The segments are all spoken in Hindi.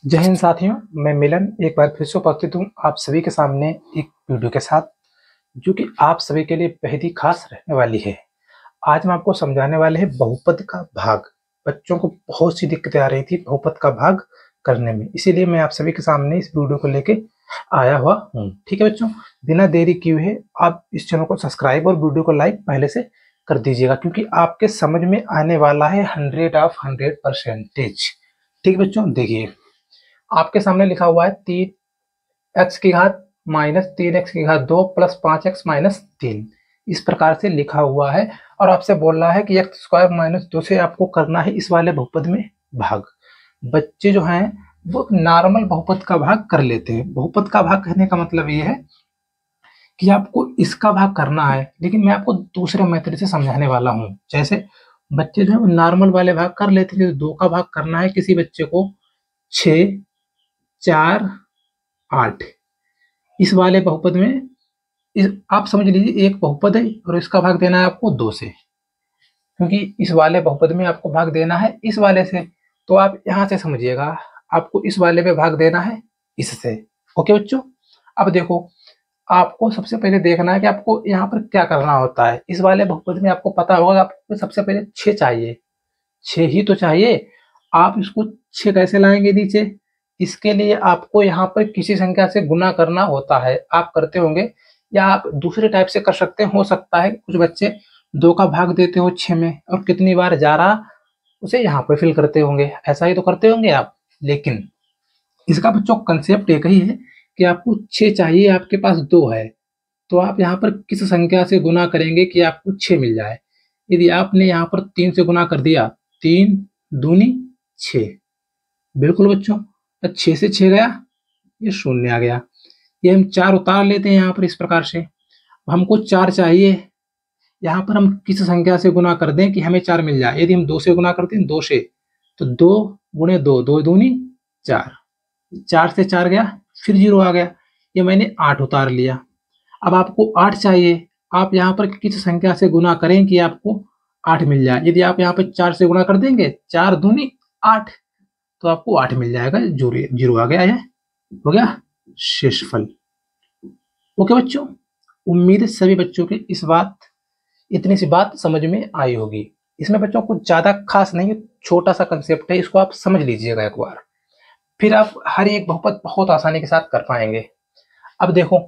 जय हिंद साथियों, मैं मिलन एक बार फिर से उपस्थित हूँ आप सभी के सामने एक वीडियो के साथ, जो कि आप सभी के लिए बेहद ही खास रहने वाली है। आज हम आपको समझाने वाले हैं बहुपद का भाग। बच्चों को बहुत सी दिक्कतें आ रही थी बहुपद का भाग करने में, इसीलिए मैं आप सभी के सामने इस वीडियो को लेके आया हुआ हूँ। ठीक है बच्चों, बिना देरी किए हुए आप इस चैनल को सब्सक्राइब और वीडियो को लाइक पहले से कर दीजिएगा, क्योंकि आपके समझ में आने वाला है 100% ठीक है बच्चों, देखिए आपके सामने लिखा हुआ है 3x की घात माइनस 3x की घात 2 प्लस 5x माइनस 3, इस प्रकार से लिखा हुआ है। और आपसे बोल रहा है कि x स्क्वायर माइनस 2 से आपको करना है इस वाले बहुपद में भाग। बच्चे जो हैं वो नॉर्मल बहुपद का भाग कर लेते हैं। बहुपद का भाग करने का मतलब ये है कि आपको इसका भाग करना है, लेकिन मैं आपको दूसरे मेथड से समझाने वाला हूँ। जैसे बच्चे जो है नॉर्मल वाले भाग कर लेते हैं, 2 का भाग करना है किसी बच्चे को 6 4 8, इस वाले बहुपद में आप समझ लीजिए एक बहुपद है और इसका भाग देना है आपको 2 से, क्योंकि इस वाले बहुपद में आपको भाग देना है इस वाले से। तो आप यहां से समझिएगा, आपको इस वाले पे भाग देना है इससे। ओके बच्चों, अब देखो आपको सबसे पहले देखना है कि आपको यहाँ पर क्या करना होता है। इस वाले बहुपद में आपको पता होगा आपको सबसे पहले 6 चाहिए, 6 ही तो चाहिए। आप इसको 6 कैसे लाएंगे नीचे? इसके लिए आपको यहाँ पर किसी संख्या से गुना करना होता है। आप करते होंगे या आप दूसरे टाइप से कर सकते हैं। हो सकता है कुछ बच्चे 2 का भाग देते हो 6 में और कितनी बार जा रहा उसे यहाँ पे फिल करते होंगे, ऐसा ही तो करते होंगे आप। लेकिन इसका बच्चों कंसेप्ट एक ही है कि आपको 6 चाहिए, आपके पास 2 है, तो आप यहाँ पर किस संख्या से गुना करेंगे कि आपको 6 मिल जाए। यदि आपने यहाँ पर 3 से गुना कर दिया, 3 दूनी 6, बिल्कुल बच्चों, 6 से 6 गया, ये शून्य आ गया। ये हम 4 उतार लेते हैं यहाँ पर इस प्रकार से। हमको 4 चाहिए, यहाँ पर हम किस संख्या से गुना कर दें कि हमें 4 मिल जाए। यदि हम 2 से गुना करते हैं 2 से, तो 2 गुणे 2, 2 दूनी 4, 4 से 4 गया, फिर 0 आ गया। ये मैंने 8 उतार लिया। अब आपको 8 चाहिए, आप यहाँ पर किस संख्या से गुना करें कि आपको 8 मिल जाए। यदि आप यहाँ पर 4 से गुना कर देंगे, 4 दूनी 8, तो आपको 8 मिल जाएगा। 0 आ गया, है हो गया शेषफल। ओके बच्चों, उम्मीद है सभी बच्चों की इतनी सी बात समझ में आई होगी। इसमें बच्चों कुछ ज्यादा खास नहीं, छोटा सा कंसेप्ट है, इसको आप समझ लीजिएगा एक बार, फिर आप हर एक बहुपद बहुत आसानी के साथ कर पाएंगे। अब देखो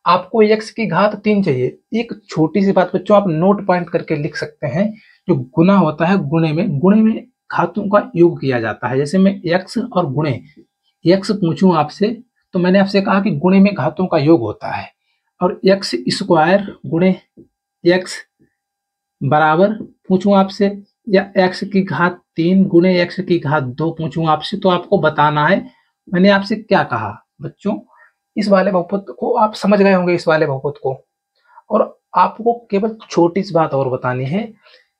आपको x की घात 3 चाहिए। एक छोटी सी बात बच्चों आप नोट पॉइंट करके लिख सकते हैं, जो गुना होता है गुणे में घातों का योग किया जाता है। जैसे मैं x और गुणे x पूछूं आपसे, तो मैंने आपसे कहा कि गुणे में घातों का योग होता है। और x स्क्वायर गुणे x बराबर पूछूं आपसे, या x की घात 3 गुणे x की घात 2 पूछूं आपसे, तो आपको बताना है मैंने आपसे क्या कहा। बच्चों इस वाले बहुपद को आप समझ गए होंगे, इस वाले बहुपद को। और आपको केवल छोटी सी बात और बतानी है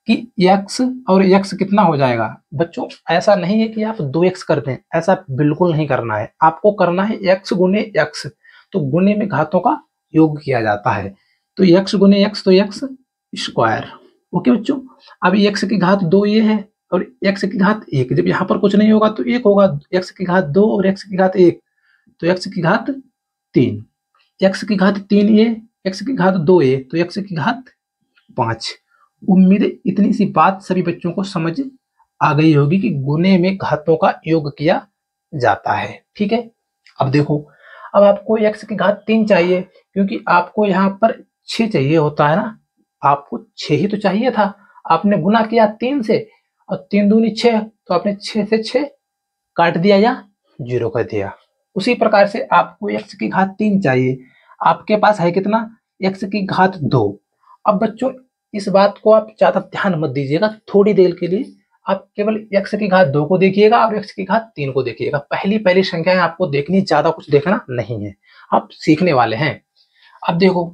कि x और x कितना हो जाएगा। बच्चों ऐसा नहीं है कि आप 2x कर दें, ऐसा बिल्कुल नहीं करना है। आपको करना है x गुने x, तो गुने में घातों का योग किया जाता है। तो x गुने x तो x स्क्वायर। ओके बच्चों, अब x की घात 2 ये है और x की घात 1, जब यहाँ पर कुछ नहीं होगा तो 1 होगा। x की घात 2 और x की घात 1, तो x की घात 3, x की घात 3 ये, x की घात 2 ये, तो x की घात 5। उम्मीद है इतनी सी बात सभी बच्चों को समझ आ गई होगी कि गुने में घातों का योग किया जाता है। ठीक है, अब देखो, अब आपको x की घात 3 चाहिए, क्योंकि आपको यहाँ पर 6 चाहिए होता है ना। आपको 6 ही तो चाहिए था, आपने गुना किया 3 से, और 3 दूनी 6, तो आपने 6 से 6 काट दिया या 0 कर दिया। उसी प्रकार से आपको x की घात 3 चाहिए, आपके पास है कितना, x की घात 2। अब बच्चों इस बात को आप ज्यादा ध्यान मत दीजिएगा, थोड़ी देर के लिए आप केवल x की घात 2 को देखिएगा और x की घात 3 को देखिएगा। पहली संख्याएं आपको देखनी, ज्यादा कुछ देखना नहीं है, आप सीखने वाले हैं। अब देखो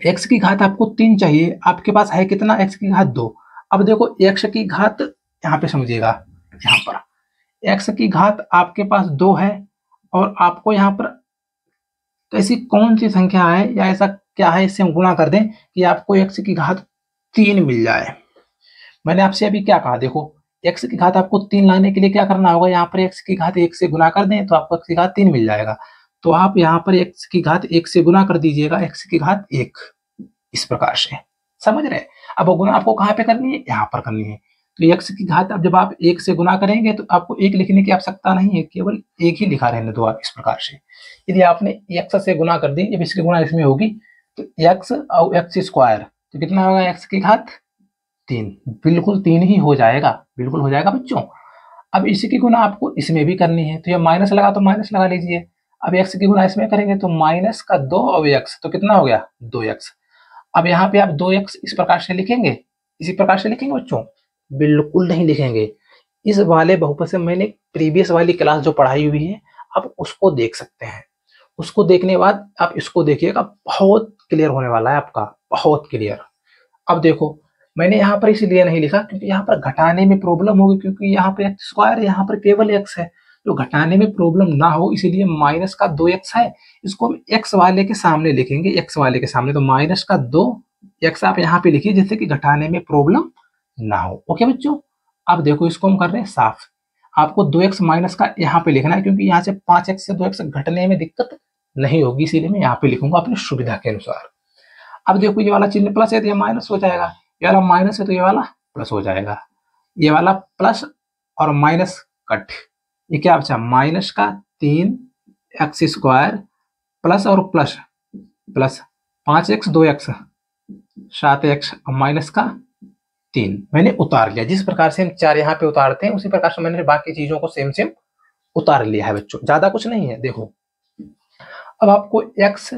x की घात आपको 3 चाहिए, आपके पास है कितना, x की घात 2। अब देखो x की घात, यहाँ पे समझिएगा, यहाँ पर x की घात आपके पास 2 है, और आपको यहाँ पर ऐसी कौन सी संख्या है या ऐसा क्या है इससे हम गुणा कर दें कि आपको x की घात 3 मिल जाए। मैंने आपसे अभी क्या कहा, देखो x की घात आपको 3 लाने के लिए क्या करना होगा, यहाँ पर x की घात 1 से गुना कर दें तो आपको x की घात 3 मिल जाएगा। तो आप यहाँ पर x की घात 1 से गुना कर दीजिएगा, x की घात 1, इस प्रकार से, समझ रहे हैं। अब वो गुना आपको कहाँ पे करनी है, यहाँ पर करनी है। तो x की घात अब जब आप 1 से गुना करेंगे तो आपको 1 लिखने की आवश्यकता नहीं है, केवल 1 ही लिखा रहने दो आप, इस प्रकार से। यदि आपने x से गुना कर दी, जब इसकी गुना इसमें होगी तो x और x स्क्वायर, तो कितना होगा, x की घात 3, बिल्कुल 3 ही हो जाएगा, बिल्कुल हो जाएगा बच्चों। अब इसी की गुना आपको इसमें भी करनी है, तो ये माइनस लगा तो माइनस लगा लीजिए। अब x की गुना इसमें करेंगे तो माइनस का 2 और x, तो कितना हो गया, 2x। अब यहाँ पे आप 2x इस प्रकार से लिखेंगे, इसी प्रकार से लिखेंगे बच्चों, बिल्कुल नहीं लिखेंगे। इस वाले बहुपद से मैंने प्रीवियस वाली क्लास जो पढ़ाई हुई है, आप उसको देख सकते हैं। उसको देखने के बाद आप इसको देखिएगा, बहुत क्लियर होने वाला है आपका, बहुत क्लियर। अब देखो, मैंने यहाँ पर इसलिए नहीं लिखा क्योंकि यहाँ पर घटाने में प्रॉब्लम होगी, क्योंकि यहाँ पर एक्स स्क्वायर, यहाँ पर केवल x है, तो घटाने में प्रॉब्लम ना हो इसीलिए माइनस का 2x है, इसको हम x वाले के सामने लिखेंगे, x वाले के सामने, तो माइनस का 2x आप यहाँ पे लिखिए, जिससे कि घटाने में प्रॉब्लम ना हो। ओके बच्चों, अब देखो इसको हम कर रहे हैं साफ। आपको 2x माइनस का यहाँ पे लिखना है, क्योंकि यहाँ से 5x से 2x घटने में दिक्कत नहीं होगी, इसीलिए मैं यहाँ पे लिखूंगा अपनी सुविधा के अनुसार। अब देखो, ये वाला चिन्ह प्लस है तो ये माइनस हो जाएगा, ये वाला माइनस है तो ये वाला प्लस हो जाएगा, ये वाला प्लस और माइनस कट, ये क्या बचा, माइनस का 3x स्क्वायर प्लस और plus plus 5x 2x 7x और माइनस का 3 मैंने उतार लिया। जिस प्रकार से हम 4 यहाँ पे उतारते हैं उसी प्रकार से मैंने बाकी चीजों को सेम सेम उतार लिया है बच्चों, ज्यादा कुछ नहीं है। देखो, अब आपको x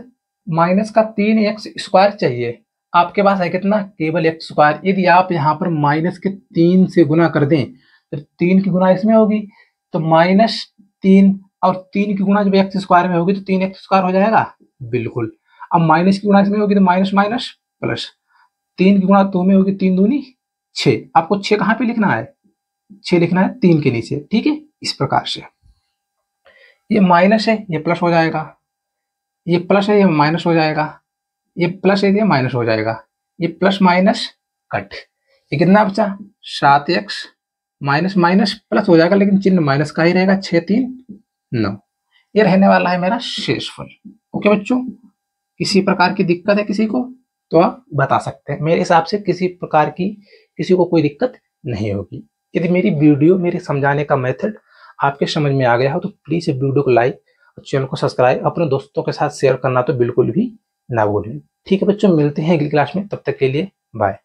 माइनस का 3x स्क्वायर चाहिए, आपके पास है कितना, केवल x स्क्वायर। यदि आप यहाँ पर माइनस के 3 से गुना कर दें तो 3 की गुना इसमें होगी, तो -3 और 3 की गुना जब x स्क्वायर में होगी तो 3x स्क्वायर हो जाएगा, बिल्कुल। अब माइनस की गुना इसमें होगी तो माइनस माइनस प्लस, 3 की गुना 2 में होगी, 3 दूनी 6, आपको 6 कहाँ पे लिखना है, 6 लिखना है 3 के नीचे, ठीक है। इस प्रकार से ये माइनस है ये प्लस हो जाएगा, ये प्लस है ये माइनस हो जाएगा, ये प्लस है ये माइनस हो जाएगा, ये प्लस माइनस कट, ये कितना बचा, 7x माइनस माइनस प्लस हो जाएगा, लेकिन चिन्ह माइनस का ही रहेगा, 6 3 9, ये रहने वाला है मेरा शेषफल। ओके बच्चों, किसी प्रकार की दिक्कत है किसी को तो आप बता सकते हैं, मेरे हिसाब से किसी प्रकार की किसी को कोई दिक्कत नहीं होगी। यदि मेरी वीडियो, मेरे समझाने का मेथड आपके समझ में आ गया हो तो प्लीज वीडियो को लाइक और चैनल को सब्सक्राइब, अपने दोस्तों के साथ शेयर करना तो बिल्कुल भी ना भूलें। ठीक है बच्चों, मिलते हैं अगली क्लास में, तब तक के लिए बाय।